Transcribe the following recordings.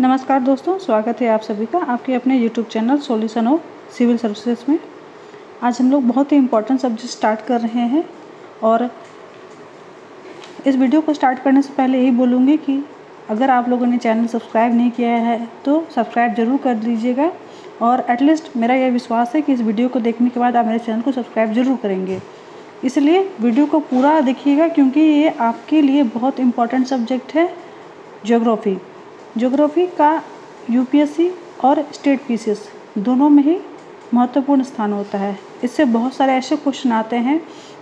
नमस्कार दोस्तों, स्वागत है आप सभी का आपके अपने YouTube channel solution of civil services में। आज हम लोग बहुत ही इम्पोर्टेंट सब्जेक्ट स्टार्ट कर रहे हैं और इस वीडियो को स्टार्ट करने से पहले यही बोलूँगी कि अगर आप लोगों ने चैनल सब्सक्राइब नहीं किया है तो सब्सक्राइब ज़रूर कर लीजिएगा और एटलीस्ट मेरा यह विश्वास है कि इस वीडियो को देखने के बाद आप मेरे चैनल को सब्सक्राइब ज़रूर करेंगे। इसलिए वीडियो को पूरा देखिएगा क्योंकि ये आपके लिए बहुत इम्पोर्टेंट सब्जेक्ट है। ज्योग्राफी का यूपीएससी और स्टेट पीसीएस दोनों में ही महत्वपूर्ण स्थान होता है। इससे बहुत सारे ऐसे क्वेश्चन आते हैं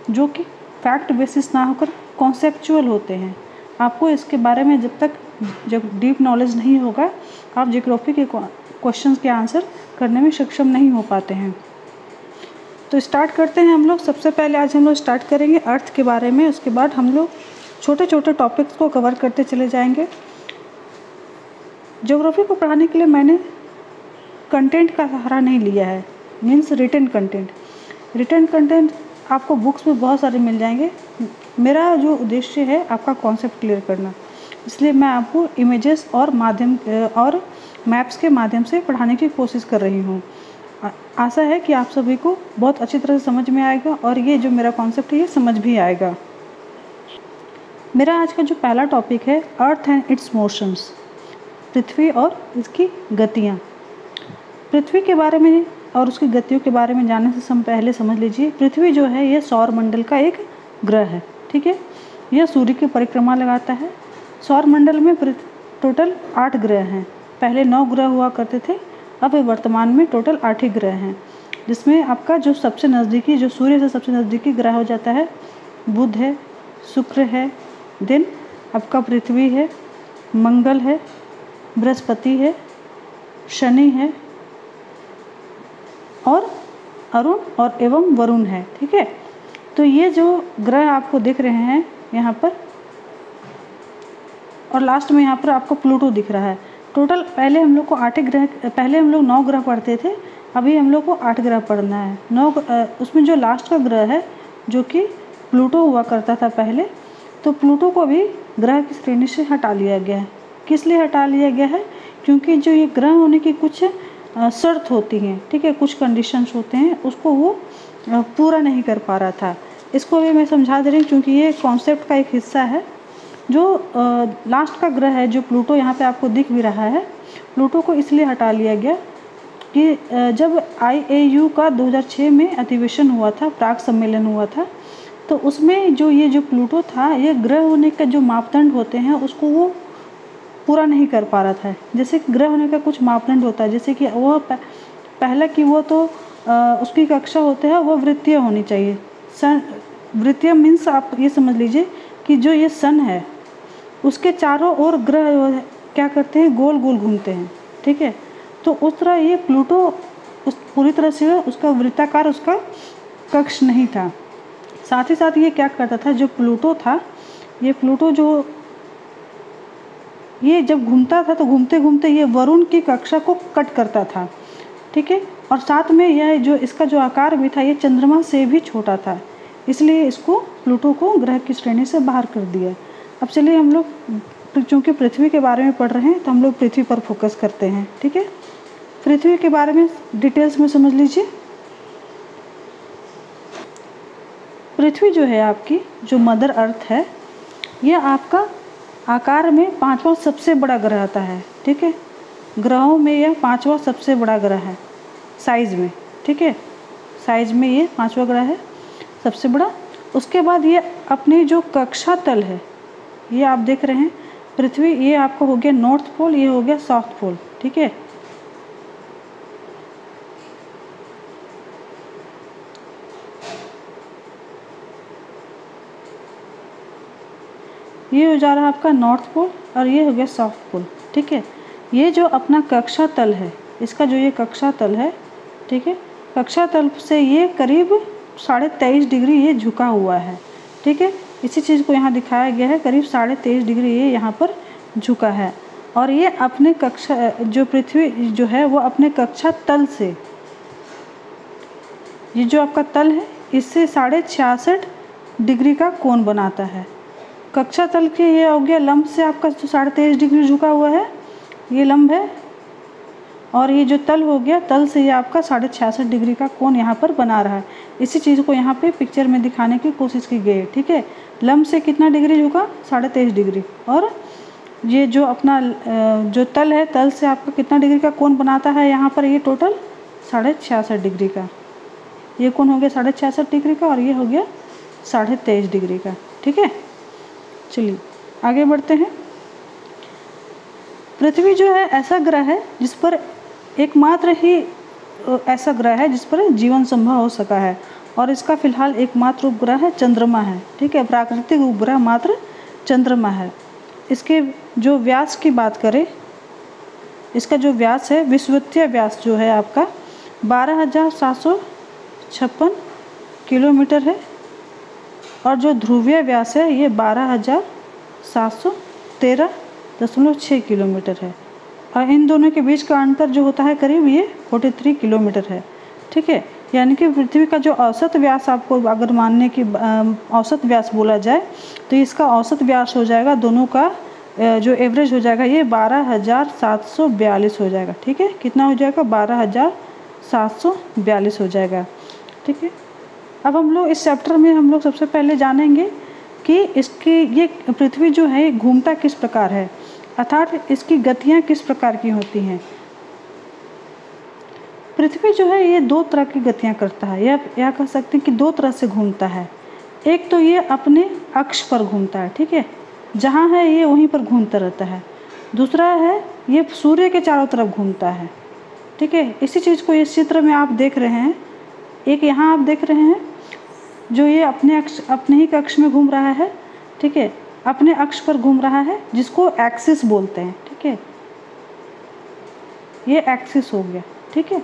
जो कि फैक्ट बेसिस ना होकर कॉन्सेप्चुअल होते हैं। आपको इसके बारे में जब डीप नॉलेज नहीं होगा आप ज्योग्राफी के क्वेश्चंस के आंसर करने में सक्षम नहीं हो पाते हैं। तो स्टार्ट करते हैं हम लोग। सबसे पहले आज हम लोग स्टार्ट करेंगे अर्थ के बारे में। उसके बाद हम लोग छोटे छोटे टॉपिक्स को कवर करते चले जाएंगे। ज्योग्राफी को पढ़ाने के लिए मैंने कंटेंट का सहारा नहीं लिया है, मीन्स रिटन कंटेंट आपको बुक्स में बहुत सारे मिल जाएंगे। मेरा जो उद्देश्य है आपका कॉन्सेप्ट क्लियर करना, इसलिए मैं आपको इमेजेस और मैप्स के माध्यम से पढ़ाने की कोशिश कर रही हूँ। आशा है कि आप सभी को बहुत अच्छी तरह से समझ में आएगा और ये जो मेरा कॉन्सेप्ट है ये समझ भी आएगा। मेरा आज का जो पहला टॉपिक है अर्थ एंड इट्स मोशंस, पृथ्वी और इसकी गतियाँ। पृथ्वी के बारे में और उसकी गतियों के बारे में जानने से पहले समझ लीजिए पृथ्वी जो है ये सौर मंडल का एक ग्रह है। ठीक है, यह सूर्य की परिक्रमा लगाता है। सौर मंडल में टोटल 8 ग्रह हैं। पहले 9 ग्रह हुआ करते थे, अब वर्तमान में टोटल 8 ही ग्रह हैं, जिसमें आपका जो सबसे नज़दीकी जो सूर्य से सबसे नज़दीकी ग्रह हो जाता है बुध है, शुक्र है, दिन आपका पृथ्वी है, मंगल है, बृहस्पति है, शनि है और अरुण और एवं वरुण है। ठीक है, तो ये जो ग्रह आपको दिख रहे हैं यहाँ पर और लास्ट में यहाँ पर आपको प्लूटो दिख रहा है। टोटल पहले हम लोग को 8 ग्रह, पहले हम लोग 9 ग्रह पढ़ते थे, अभी हम लोग को 8 ग्रह पढ़ना है। उसमें जो लास्ट का ग्रह है जो कि प्लूटो हुआ करता था पहले, तो प्लूटो को भी ग्रह की श्रेणी से हटा लिया गया है। किस लिए हटा लिया गया है? क्योंकि जो ये ग्रह होने की कुछ शर्त होती हैं, ठीक है, कुछ कंडीशंस होते हैं, उसको वो पूरा नहीं कर पा रहा था। इसको भी मैं समझा दे रही हूँ क्योंकि ये कॉन्सेप्ट का एक हिस्सा है। जो लास्ट का ग्रह है जो प्लूटो यहाँ पे आपको दिख भी रहा है, प्लूटो को इसलिए हटा लिया गया कि जब IAU का 2006 में अधिवेशन हुआ था, प्राग सम्मेलन हुआ था, तो उसमें जो प्लूटो था ये ग्रह होने का जो मापदंड होते हैं उसको वो पूरा नहीं कर पा रहा था। जैसे कि ग्रह होने का कुछ मापदंड होता है, जैसे कि वह पहला कि वो तो उसकी कक्षा होते हैं वो वृत्तीय होनी चाहिए। वृत्तीय मीन्स आप ये समझ लीजिए कि जो ये सन है उसके चारों ओर ग्रह क्या करते हैं, गोल गोल घूमते हैं। ठीक है, तो उस तरह ये प्लूटो उस पूरी तरह से उसका वृत्ताकार उसका कक्ष नहीं था। साथ ही साथ ये क्या करता था, जो प्लूटो था, ये प्लूटो जो ये जब घूमता था तो घूमते घूमते ये वरुण की कक्षा को कट करता था। ठीक है, और साथ में यह जो इसका जो आकार भी था ये चंद्रमा से भी छोटा था, इसलिए इसको प्लूटो को ग्रह की श्रेणी से बाहर कर दिया। अब चलिए हम लोग चूँकि पृथ्वी के बारे में पढ़ रहे हैं तो हम लोग पृथ्वी पर फोकस करते हैं। ठीक है, पृथ्वी के बारे में डिटेल्स में समझ लीजिए। पृथ्वी जो है आपकी जो मदर अर्थ है, यह आपका आकार में 5वां सबसे बड़ा ग्रह आता है। ठीक है, ग्रहों में यह 5वां सबसे बड़ा ग्रह है साइज में। ठीक है, साइज में ये 5वां ग्रह है सबसे बड़ा। उसके बाद ये अपनी जो कक्षा तल है ये आप देख रहे हैं पृथ्वी, ये आपको हो गया नॉर्थ पोल, ये हो गया साउथ पोल। ठीक है, ये हो जा रहा है आपका नॉर्थ पोल और ये हो गया साउथ पोल। ठीक है, ये जो अपना कक्षा तल है, इसका जो ये कक्षा तल है, ठीक है, कक्षा तल से ये करीब 23.5 डिग्री ये झुका हुआ है। ठीक है, इसी चीज़ को यहाँ दिखाया गया है, करीब 23.5 डिग्री ये यहाँ पर झुका है। और ये अपने कक्षा जो पृथ्वी जो है वो अपने कक्षा तल से, ये जो आपका तल है इससे 66.5 डिग्री का कोण बनाता है। कक्षा तल के ये हो गया लंब से आपका जो 23.5 डिग्री झुका हुआ है, ये लंब है, और ये जो तल हो गया, तल से ये आपका 66.5 डिग्री का कोण यहाँ पर बना रहा है। इसी चीज़ को यहाँ पे पिक्चर में दिखाने की कोशिश की गई है, ठीक है। लंब से कितना डिग्री होगा, 23.5 डिग्री, और ये जो अपना जो तल है, तल से आपका कितना डिग्री का कोण बनाता है यहाँ पर, ये टोटल 66.5 डिग्री का। ये कोण हो गया 66.5 डिग्री का, और ये हो गया 23.5 डिग्री का, ठीक है। चलिए आगे बढ़ते हैं। पृथ्वी जो है ऐसा ग्रह है जिस पर एकमात्र ही ऐसा ग्रह है जिस पर जीवन संभव हो सका है, और इसका फिलहाल एकमात्र उपग्रह है चंद्रमा है, ठीक है। प्राकृतिक उपग्रह मात्र चंद्रमा है। इसके जो व्यास की बात करें, इसका जो व्यास है, विषुवतीय व्यास जो है आपका 12,756 किलोमीटर है, और जो ध्रुवीय व्यास है ये 12,713.6 किलोमीटर है, और इन दोनों के बीच का अंतर जो होता है करीब ये 43 किलोमीटर है, ठीक है। यानी कि पृथ्वी का जो औसत व्यास आपको अगर मानने की औसत व्यास बोला जाए तो इसका औसत व्यास हो जाएगा, दोनों का जो एवरेज हो जाएगा ये 12,742 हो जाएगा, ठीक है। कितना हो जाएगा, 12,742 हो जाएगा, ठीक है। अब हम लोग इस चैप्टर में हम लोग सबसे पहले जानेंगे कि इसकी ये पृथ्वी जो है घूमता किस प्रकार है, अर्थात इसकी गतियाँ किस प्रकार की होती हैं। पृथ्वी जो है ये दो तरह की गतियाँ करता है, या कह सकते हैं कि दो तरह से घूमता है। एक तो ये अपने अक्ष पर घूमता है, ठीक है, जहाँ है ये वहीं पर घूमता रहता है। दूसरा है ये सूर्य के चारों तरफ घूमता है, ठीक है। इसी चीज़ को इस चित्र में आप देख रहे हैं, एक यहाँ आप देख रहे हैं जो ये अपने ही अक्ष में घूम रहा है, ठीक है, अपने अक्ष पर घूम रहा है, जिसको एक्सिस बोलते हैं, ठीक है। ये एक्सिस हो गया, ठीक है।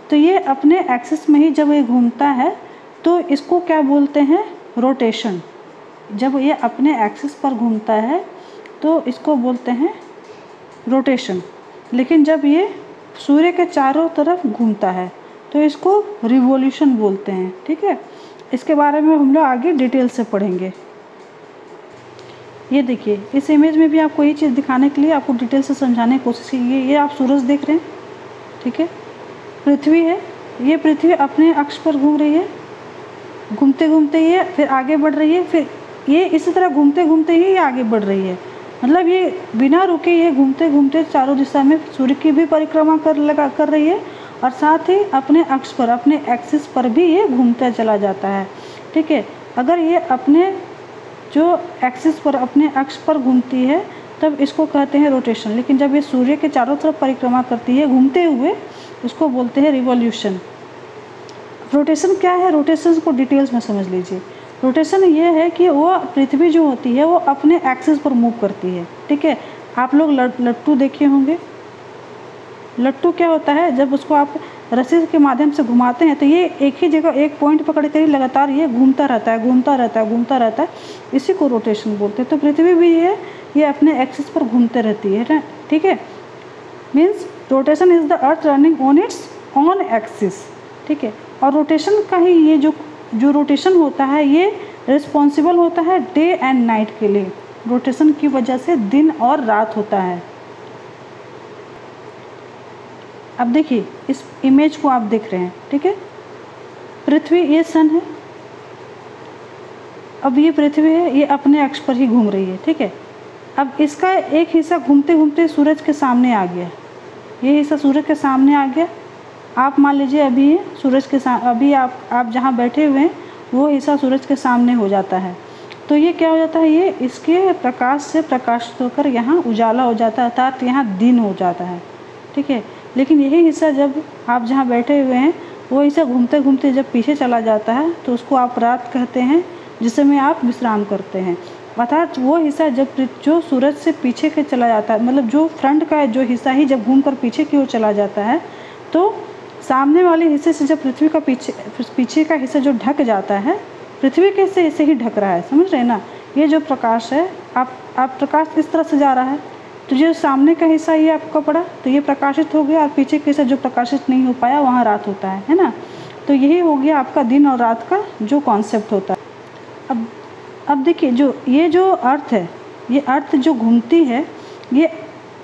तो ये अपने एक्सिस में ही जब ये घूमता है तो इसको क्या बोलते हैं, रोटेशन। जब ये अपने एक्सिस पर घूमता है तो इसको बोलते हैं रोटेशन। लेकिन जब ये सूर्य के चारों तरफ घूमता है तो इसको रिवॉल्यूशन बोलते हैं, ठीक है। इसके बारे में हम लोग आगे डिटेल से पढ़ेंगे। ये देखिए, इस इमेज में भी आपको ये चीज़ दिखाने के लिए आपको डिटेल से समझाने की कोशिश की गई है। ये आप सूरज देख रहे हैं, ठीक है, पृथ्वी है, ये पृथ्वी अपने अक्ष पर घूम रही है, घूमते घूमते ये फिर आगे बढ़ रही है, फिर ये इसी तरह घूमते घूमते ही ये आगे बढ़ रही है। मतलब ये बिना रुके ये घूमते घूमते चारों दिशा में सूर्य की भी परिक्रमा कर रही है, और साथ ही अपने अक्ष पर, अपने एक्सिस पर भी ये घूमता चला जाता है, ठीक है। अगर ये अपने जो एक्सिस पर, अपने अक्ष पर घूमती है तब इसको कहते हैं रोटेशन। लेकिन जब ये सूर्य के चारों तरफ परिक्रमा करती है घूमते हुए, इसको बोलते हैं रिवॉल्यूशन। रोटेशन क्या है, रोटेशन को डिटेल्स में समझ लीजिए। रोटेशन ये है कि वो पृथ्वी जो होती है वो अपने एक्सिस पर मूव करती है, ठीक है। आप लोग लट्टू देखे होंगे। लट्टू क्या होता है, जब उसको आप रस्सी के माध्यम से घुमाते हैं तो ये एक ही जगह एक पॉइंट पकड़ कर ही लगातार ये घूमता रहता है, घूमता रहता है, घूमता रहता है। इसी को रोटेशन बोलते हैं। तो पृथ्वी भी ये अपने एक्सिस पर घूमते रहती है ना, ठीक है। Means rotation is the earth running on it's on axis, ठीक है। और रोटेशन का ही ये जो रोटेशन होता है ये रिस्पॉन्सिबल होता है डे एंड नाइट के लिए। रोटेशन की वजह से दिन और रात होता है। अब देखिए, इस इमेज को आप देख रहे हैं, ठीक है। पृथ्वी, ये सन है, अब ये पृथ्वी है, ये अपने अक्ष पर ही घूम रही है, ठीक है। अब इसका एक हिस्सा घूमते घूमते सूरज के सामने आ गया, ये हिस्सा सूरज के सामने आ गया। आप मान लीजिए अभी सूरज के अभी आप जहाँ बैठे हुए हैं वो हिस्सा सूरज के सामने हो जाता है, तो ये क्या हो जाता है, ये इसके प्रकाश से प्रकाशित होकर यहाँ उजाला हो जाता है, अर्थात यहाँ दिन हो जाता है, ठीक है। लेकिन यही हिस्सा जब आप जहाँ बैठे हुए हैं वो हिस्सा घूमते घूमते जब पीछे चला जाता है तो उसको आप रात कहते हैं, जिस समय आप विश्राम करते हैं। अर्थात वो हिस्सा जो सूरज से पीछे के चला जाता है, मतलब जो फ्रंट का जो हिस्सा ही जब घूमकर पीछे की ओर चला जाता है तो सामने वाले हिस्से से जब पृथ्वी का पीछे का हिस्सा जो ढक जाता है, पृथ्वी के हिस्से ही ढक रहा है, समझ रहे हैं ना। ये जो प्रकाश है, आप प्रकाश इस तरह से जा रहा है तो जो सामने का हिस्सा ये आपका पड़ा तो ये प्रकाशित हो गया, और पीछे का हिस्सा जो प्रकाशित नहीं हो पाया वहाँ रात होता है ना। तो यही हो गया आपका दिन और रात का जो कॉन्सेप्ट होता है। अब देखिए, ये जो अर्थ है, ये अर्थ जो घूमती है ये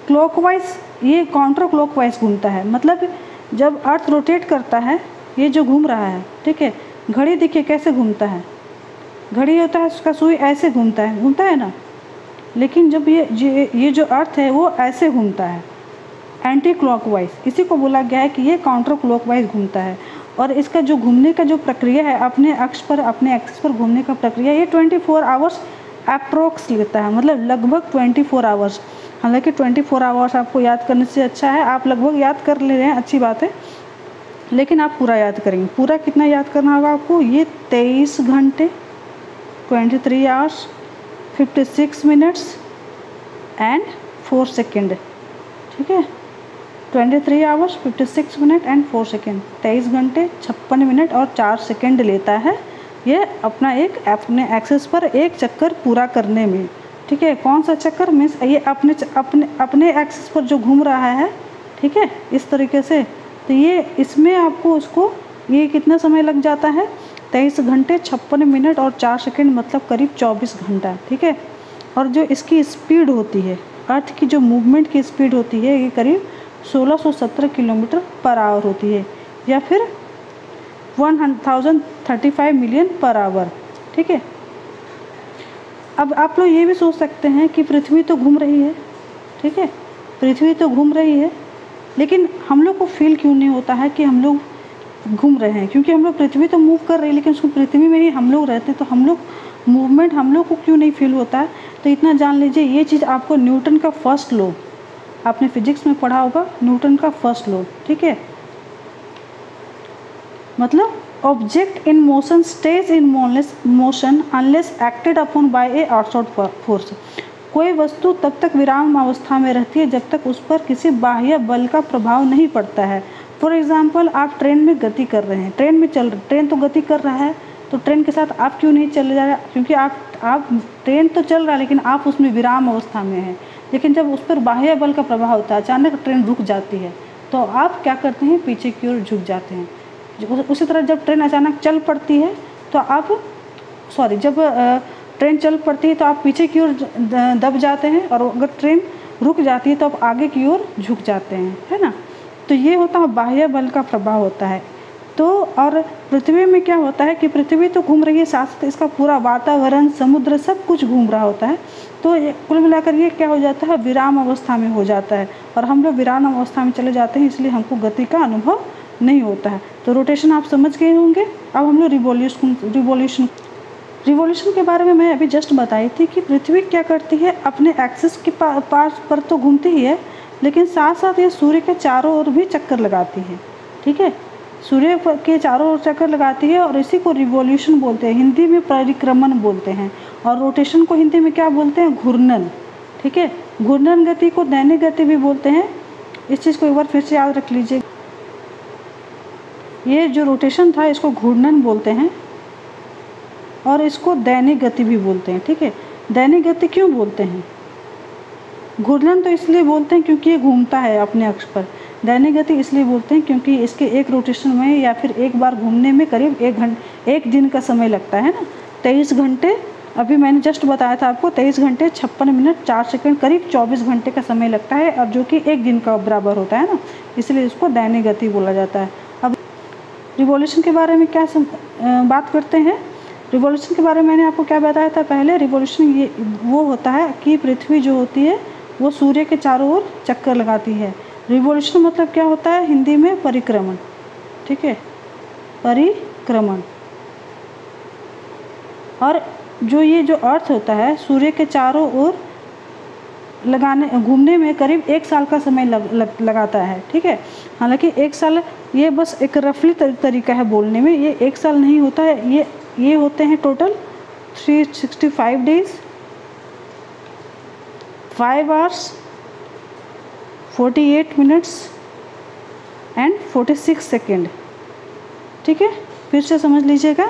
क्लॉकवाइज ये काउंटर क्लॉकवाइज घूमता है। मतलब जब अर्थ रोटेट करता है, ये जो घूम रहा है, ठीक है, घड़ी देखिए कैसे घूमता है, घड़ी होता है उसका सुई ऐसे घूमता है ना, लेकिन जब ये जो अर्थ है वो ऐसे घूमता है, एंटी क्लॉकवाइज। इसी को बोला गया है कि ये काउंटर क्लॉकवाइज घूमता है। और इसका जो घूमने का जो प्रक्रिया है, अपने अक्ष पर, अपने एक्सिस पर घूमने का प्रक्रिया, ये 24 आवर्स अप्रोक्स लेता है, मतलब लगभग 24 आवर्स। हालांकि 24 आवर्स आपको याद करने से अच्छा है, आप लगभग याद कर ले रहे हैं, अच्छी बात है, लेकिन आप पूरा याद करेंगे। पूरा कितना याद करना होगा आपको? ये 23 घंटे 23 आवर्स 56 मिनट्स एंड 4 सेकेंड, ठीक है, 23 आवर्स 56 मिनट एंड 4 सेकेंड, 23 घंटे 56 मिनट और 4 सेकेंड लेता है ये अपना अपने एक्सेस पर एक चक्कर पूरा करने में, ठीक है। कौन सा चक्कर? मीन्स ये अपने एक्सेस पर जो घूम रहा है, ठीक है, इस तरीके से। तो ये इसमें आपको उसको ये कितना समय लग जाता है? 23 घंटे 56 मिनट और 4 सेकेंड, मतलब करीब 24 घंटा, ठीक है। और जो इसकी स्पीड होती है, अर्थ की जो मूवमेंट की स्पीड होती है, ये करीब 1617 किलोमीटर पर आवर होती है, या फिर 1035 मिलियन पर आवर, ठीक है। अब आप लोग ये भी सोच सकते हैं कि पृथ्वी तो घूम रही है, ठीक है, पृथ्वी तो घूम रही है, लेकिन हम लोग को फील क्यों नहीं होता है कि हम लोग घूम रहे हैं? क्योंकि हम लोग पृथ्वी तो मूव कर रही है, लेकिन उसको पृथ्वी में ही हम लोग रहते हैं, तो हम लोग मूवमेंट हम लोग को क्यों नहीं फील होता है? तो इतना जान लीजिए, ये चीज़ आपको न्यूटन का फर्स्ट लॉ, आपने फिजिक्स में पढ़ा होगा, न्यूटन का फर्स्ट लॉ, ठीक है। मतलब object in motion stage in motion unless acted upon bye A outside force. कोई वस्तु तब तक विराम अवस्था में रहती है जब तक उस पर किसी बाह्य बल का प्रभाव नहीं पड़ता है। फॉर एग्जाम्पल, आप ट्रेन में गति कर रहे हैं, ट्रेन तो गति कर रहा है, तो ट्रेन के साथ आप क्यों नहीं चले जा रहे? क्योंकि आप ट्रेन तो चल रहा है, लेकिन आप उसमें विराम अवस्था में हैं। लेकिन जब उस पर बाह्य बल का प्रभाव होता है, अचानक ट्रेन रुक जाती है, तो आप क्या करते हैं? पीछे की ओर झुक जाते हैं। उसी तरह जब ट्रेन अचानक चल पड़ती है तो जब ट्रेन चल पड़ती है तो आप पीछे की ओर दब जाते हैं, और अगर ट्रेन रुक जाती है तो आप आगे की ओर झुक जाते हैं, है ना। तो ये होता है बाह्य बल का प्रभाव होता है। तो और पृथ्वी में क्या होता है कि पृथ्वी तो घूम रही है, साथ साथ इसका पूरा वातावरण, समुद्र, सब कुछ घूम रहा होता है। तो कुल मिलाकर ये क्या हो जाता है? विराम अवस्था में हो जाता है, और हम लोग विराम अवस्था में चले जाते हैं, इसलिए हमको गति का अनुभव नहीं होता है। तो रोटेशन आप समझ गए होंगे। अब हम लोग रिवॉल्यूशन के बारे में मैं अभी जस्ट बताई थी कि पृथ्वी क्या करती है, अपने एक्सिस के पास पर तो घूमती ही है, लेकिन साथ साथ ये सूर्य के चारों ओर भी चक्कर लगाती है, ठीक है, सूर्य के चारों ओर चक्कर लगाती है, और इसी को रिवॉल्यूशन बोलते हैं। हिंदी में परिक्रमण बोलते हैं, और रोटेशन को हिंदी में क्या बोलते हैं? घूर्णन, ठीक है। घूर्णन गति को दैनिक गति भी बोलते हैं। इस चीज़ को एक बार फिर से याद रख लीजिए। ये जो रोटेशन था, इसको घूर्णन बोलते हैं, और इसको दैनिक गति भी बोलते हैं, ठीक है। दैनिक गति क्यों बोलते हैं? घूर्णन तो इसलिए बोलते हैं क्योंकि ये घूमता है अपने अक्ष पर। दैनिक गति इसलिए बोलते हैं क्योंकि इसके एक रोटेशन में या फिर एक बार घूमने में करीब एक दिन का समय लगता है ना। 23 घंटे, अभी मैंने जस्ट बताया था आपको, 23 घंटे 56 मिनट 4 सेकंड, करीब 24 घंटे का समय लगता है, और जो कि एक दिन का बराबर होता है ना, इसलिए इसको दैनिक गति बोला जाता है। अब रिवॉल्यूशन के बारे में क्या बात करते हैं। रिवॉल्यूशन के बारे में मैंने आपको क्या बताया था पहले? रिवॉल्यूशन ये वो होता है कि पृथ्वी जो होती है वो सूर्य के चारों ओर चक्कर लगाती है। रिवॉल्यूशन मतलब क्या होता है? हिंदी में परिक्रमण, ठीक है, परिक्रमण। और जो अर्थ होता है सूर्य के चारों ओर घूमने में करीब 1 साल का समय लगाता है, ठीक है। हालांकि 1 साल ये बस एक रफली तरीका है बोलने में, ये 1 साल नहीं होता है, ये होते हैं total 365 days, 5 hours 48 minutes and 46 second, ठीक है। फिर से समझ लीजिएगा,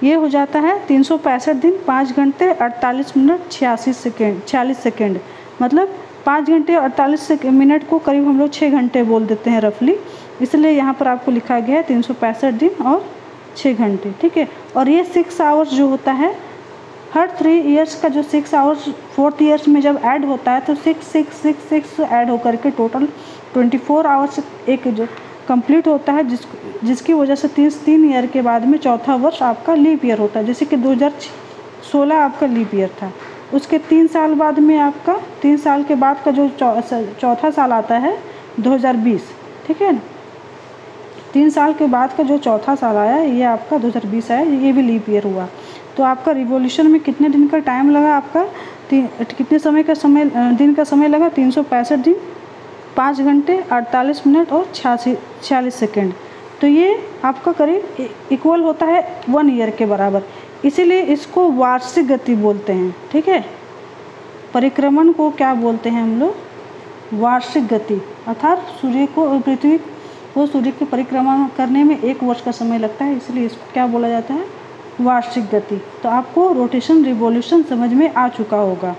ये हो जाता है 365 दिन 5 घंटे 48 मिनट 46 सेकेंड, मतलब 5 घंटे 48 मिनट को करीब हम लोग 6 घंटे बोल देते हैं रफली, इसलिए यहाँ पर आपको लिखा गया है 365 दिन और 6 घंटे, ठीक है। और ये 6 आवर्स जो होता है हर 3 इयर्स का जो 6 आवर्स 4th ईयर्स में जब ऐड होता है तो 6 6 6 6 ऐड होकर के टोटल 24 आवर्स एक जो कंप्लीट होता है, जिसकी वजह से 3 ईयर के बाद में चौथा वर्ष आपका लीप ईयर होता है। जैसे कि 2016 आपका लीप ईयर था, उसके 3 साल बाद में आपका 3 साल के बाद का जो चौथा साल आता है 2020, ठीक है ना। 3 साल के बाद का जो चौथा साल आया ये आपका 2020 आया, ये भी लीप ईयर हुआ। तो आपका रिवॉल्यूशन में कितने दिन का टाइम लगा, आपका कितने दिन का समय लगा, 365 दिन 5 घंटे 48 मिनट और 46 सेकेंड। तो ये आपका करीब इक्वल होता है 1 ईयर के बराबर, इसीलिए इसको वार्षिक गति बोलते हैं, ठीक है। परिक्रमण को क्या बोलते हैं हम लोग, वार्षिक गति। अर्थात पृथ्वी को सूर्य की परिक्रमा करने में 1 वर्ष का समय लगता है, इसलिए इसको क्या बोला जाता है, वार्षिक गति। तो आपको रोटेशन रिवॉल्यूशन समझ में आ चुका होगा।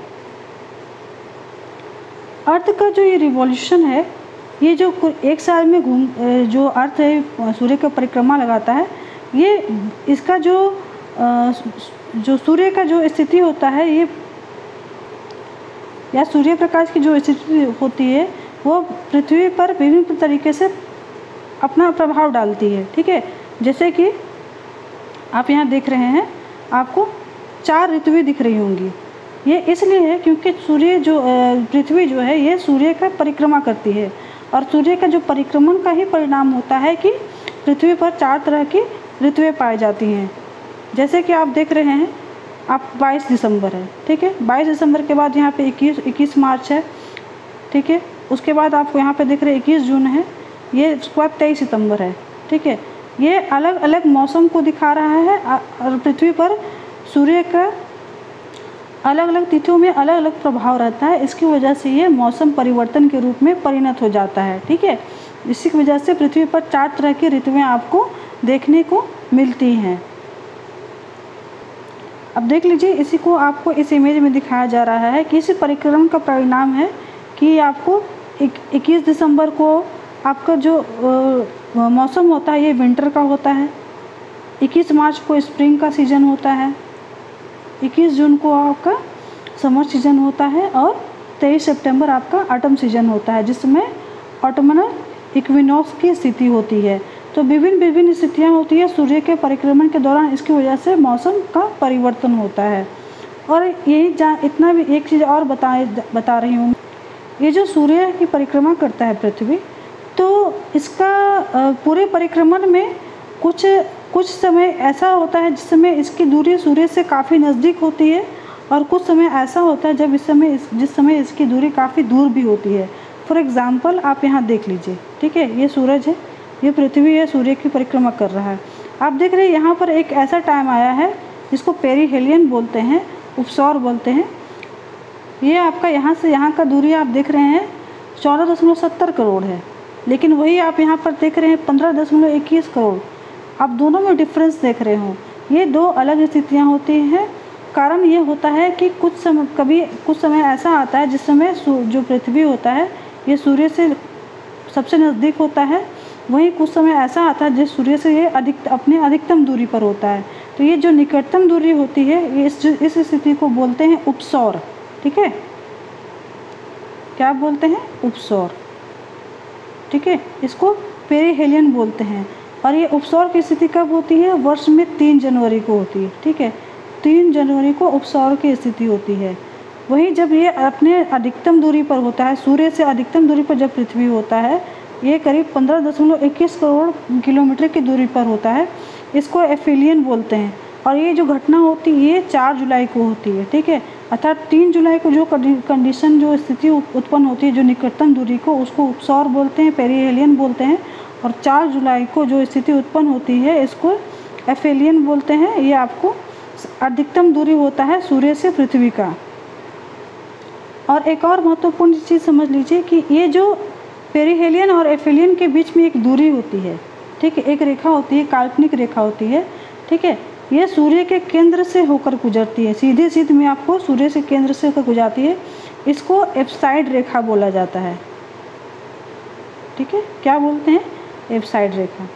अर्थ का जो ये रिवॉल्यूशन है, ये जो 1 साल में जो अर्थ है सूर्य का परिक्रमा लगाता है, ये इसका जो सूर्य का जो स्थिति होता है, ये या सूर्य प्रकाश की जो स्थिति होती है वो पृथ्वी पर विभिन्न तरीके से अपना प्रभाव डालती है, ठीक है। जैसे कि आप यहाँ देख रहे हैं, आपको 4 ऋतुएं दिख रही होंगी। ये इसलिए है क्योंकि पृथ्वी जो है ये सूर्य का परिक्रमा करती है, और सूर्य का जो परिक्रमण का ही परिणाम होता है कि पृथ्वी पर 4 तरह की ऋतुएं पाई जाती हैं। जैसे कि आप देख रहे हैं, आप 22 दिसंबर है, ठीक है। 22 दिसंबर के बाद यहाँ पे 21 मार्च है, ठीक है। उसके बाद आपको यहाँ पे देख रहे हैं 21 जून है, ये उसके बाद 23 सितंबर है, ठीक है। ये अलग अलग मौसम को दिखा रहा है, और पृथ्वी पर सूर्य का अलग अलग तिथियों में अलग अलग प्रभाव रहता है। इसकी वजह से ये मौसम परिवर्तन के रूप में परिणत हो जाता है, ठीक है। इसी की वजह से पृथ्वी पर 4 तरह की ऋतुएं आपको देखने को मिलती हैं। अब देख लीजिए, इसी को आपको इस इमेज में दिखाया जा रहा है कि इस परिक्रमण का परिणाम है कि आपको 21 दिसंबर को आपका जो मौसम होता है ये विंटर का होता है, 21 मार्च को स्प्रिंग का सीज़न होता है, 21 जून को आपका समर सीज़न होता है, और 23 सितंबर आपका ऑटम सीज़न होता है, जिसमें ऑटमनल इक्विनॉक्स की स्थिति होती है। तो विभिन्न स्थितियाँ होती है सूर्य के परिक्रमण के दौरान, इसकी वजह से मौसम का परिवर्तन होता है। और यही इतना भी एक चीज़ और बता रही हूँ, ये जो सूर्य की परिक्रमा करता है पृथ्वी, तो इसका पूरे परिक्रमण में कुछ समय ऐसा होता है जिस समय इसकी दूरी सूर्य से काफ़ी नज़दीक होती है, और कुछ समय ऐसा होता है जिस समय इसकी दूरी काफ़ी दूर भी होती है। फॉर एग्ज़ाम्पल आप यहाँ देख लीजिए, ठीक है। ये सूरज है, ये पृथ्वी है, सूर्य की परिक्रमा कर रहा है। आप देख रहे हैं यहाँ पर एक ऐसा टाइम आया है जिसको पेरीहेलियन बोलते हैं, उपसौर बोलते हैं। ये आपका यहाँ से यहाँ का दूरी आप देख रहे हैं 14.70 करोड़ है, लेकिन वही आप यहाँ पर देख रहे हैं 15.21 करोड़। आप दोनों में डिफरेंस देख रहे हो। ये 2 अलग स्थितियाँ होती हैं। कारण ये होता है कि कुछ समय ऐसा आता है जिस समय जो पृथ्वी होता है ये सूर्य से सबसे नज़दीक होता है, वहीं कुछ समय ऐसा आता है जिस सूर्य से ये अपने अधिकतम दूरी पर होता है। तो ये जो निकटतम दूरी होती है, ये इस स्थिति को बोलते हैं उपसौर, ठीक है। क्या बोलते हैं, उपसौर, ठीक है। इसको पेरीहेलियन बोलते हैं। और ये उपसौर की स्थिति कब होती है, वर्ष में 3 जनवरी को होती है, ठीक है। 3 जनवरी को उपसौर की स्थिति होती है। वहीं जब ये अपने अधिकतम दूरी पर होता है, सूर्य से अधिकतम दूरी पर जब पृथ्वी होता है, ये करीब 15.21 करोड़ किलोमीटर की दूरी पर होता है, इसको एफिलियन बोलते हैं। और ये जो घटना होती है ये 4 जुलाई को होती है, ठीक है। अर्थात 3 जुलाई को जो कंडीशन जो स्थिति उत्पन्न होती है जो निकटतम दूरी को, उसको उपसौर बोलते हैं, पेरीहेलियन बोलते हैं। और 4 जुलाई को जो स्थिति उत्पन्न होती है इसको एफिलियन बोलते हैं। ये आपको अधिकतम दूरी होता है सूर्य से पृथ्वी का। और एक और महत्वपूर्ण चीज़ समझ लीजिए कि ये जो पेरीहेलियन और एफिलियन के बीच में एक दूरी होती है, ठीक है, एक रेखा होती है, काल्पनिक रेखा होती है, ठीक है। ये सूर्य के केंद्र से होकर गुजरती है, सीधे में आपको सूर्य से केंद्र से होकर गुजरती है। इसको एप्साइड रेखा बोला जाता है, ठीक है। क्या बोलते हैं, एप्साइड रेखा।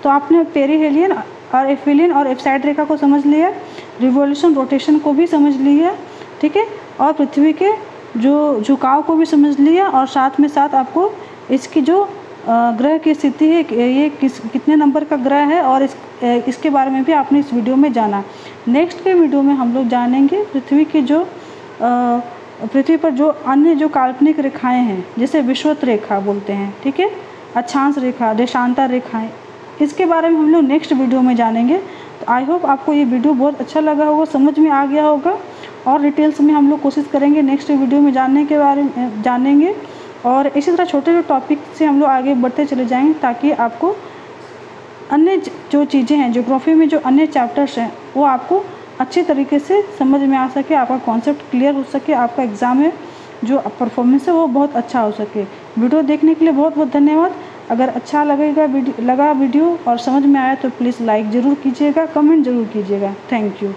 तो आपने पेरीहेलियन और एफिलियन और एप्साइड रेखा को समझ लिया। रिवॉल्यूशन रोटेशन को भी समझ लिया, ठीक है, और पृथ्वी के जो झुकाव को भी समझ लिया, और साथ में साथ आपको इसकी जो ग्रह की स्थिति है, ये कितने नंबर का ग्रह है, और इसके बारे में भी आपने इस वीडियो में जाना। नेक्स्ट के वीडियो में हम लोग जानेंगे पृथ्वी की जो पृथ्वी पर जो अन्य जो काल्पनिक रेखाएं हैं, जैसे विषुवत रेखा बोलते हैं, ठीक है, अक्षांश रेखा, देशांतर रेखाएं, इसके बारे में हम लोग नेक्स्ट वीडियो में जानेंगे। तो आई होप आपको ये वीडियो बहुत अच्छा लगा होगा, समझ में आ गया होगा, और डिटेल्स में हम लोग कोशिश करेंगे नेक्स्ट वीडियो में जानने के बारे में जानेंगे, और इसी तरह छोटे छोटे टॉपिक से हम लोग आगे बढ़ते चले जाएंगे, ताकि आपको अन्य जो चीज़ें हैं, ज्योग्राफी में जो अन्य चैप्टर्स हैं, वो आपको अच्छे तरीके से समझ में आ सके, आपका कॉन्सेप्ट क्लियर हो सके, आपका एग्ज़ाम में जो परफॉर्मेंस है वो बहुत अच्छा हो सके। वीडियो देखने के लिए बहुत बहुत धन्यवाद। अगर अच्छा लगा वीडियो और समझ में आया तो प्लीज़ लाइक ज़रूर कीजिएगा, कमेंट ज़रूर कीजिएगा। Thank you.